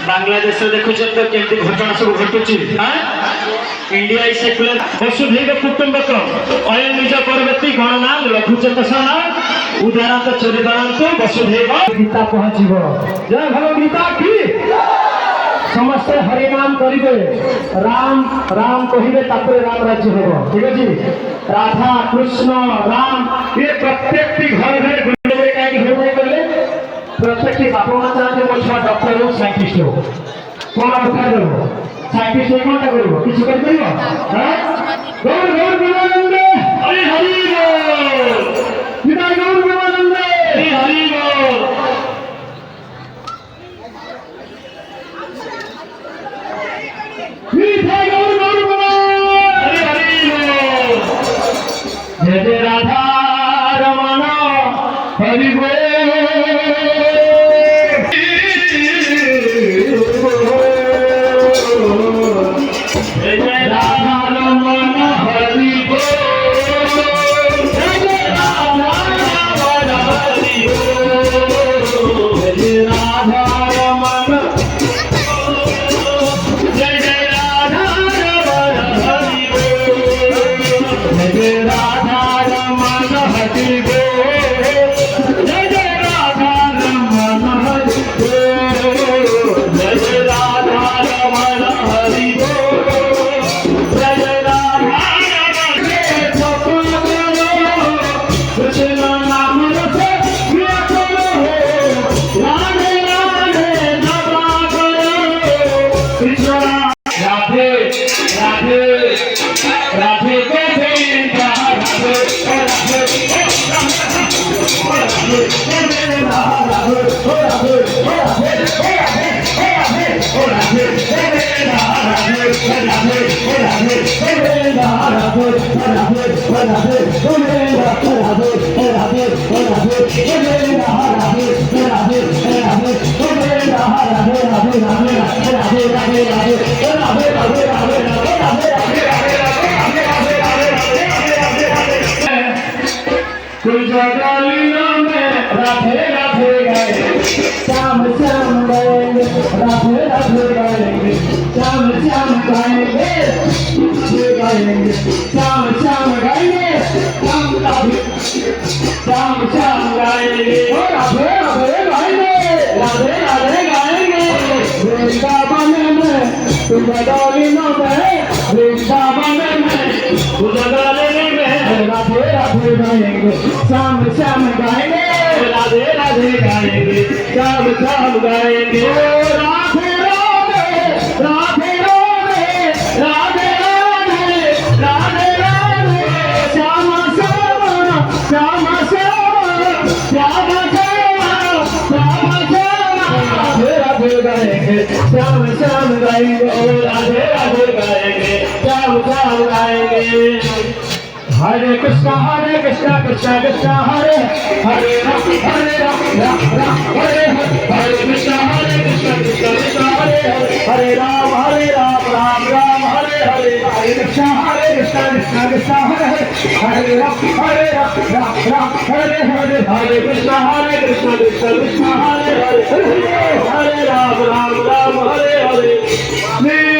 बांग्लादेश देखुच तो केमती घटना सब घटुची इंडिया सेक्युलर वसुधैव कुटुंबकम अयं निज परवर्ती गणना लघुचतसना उदाहरण चरितांतो वसुधैव गीता पहुँचब जय भगवद्गीता की समस्त हरि नाम करिवे राम राम कहिवे तापर राम राज्य होबो ठीक अछि राधा कृष्ण राम ये प्रत्येक घर घर बुलबे काई होबे करले प्रत्येक बापा मां चाहे मोर छुआ डॉक्टर हो साइंटिस्ट हो कोन कथा देबो साइंटिस्ट कोनटा करबो किछ कर परिबो हां गौर गौर विवेकानंद हरि हरि बोल विदा गौर विवेकानंद हरि हरि बोल विदा गौर गौर बोल हरि हरि बोल जय जय राधा रमण हरि बोल राधे राधे गाएंगे श्याम श्याम गाएंगे राधे राधे गाएंगे श्याम श्याम गाएंगे गाएंगे श्याम श्याम गाएंगे श्याम श्याम गाएंगे राधे राधे गाएंगे राधे राधे गाएंगे वृंदावन में तुझालिनों में वृंदावन में तुझालिनों में राधे राधे गाएंगे श्याम श्याम गाएंगे राधे राधे गाएंगे श्याम श्याम गाएंगे राधे राधे राधे राधे राधे राधे राधे श्याम श्याम श्याम श्याम श्याम श्याम राधे राधे गाएंगे श्याम श्याम गाएंगे राधे राधे गाएंगे श्याम श्याम गाएंगे हरे कृष्णा कृष्णा कृष्णा हरे हरे राम राम राम हरे हरे कृष्णा कृष्णा कृष्णा हरे हरे राम राम राम हरे हरे हरे कृष्णा कृष्णा कृष्णा हरे हरे राम राम हरे हरे हरे कृष्णा कृष्णा कृष्णा हरे हरे हरे राम राम हरे हरे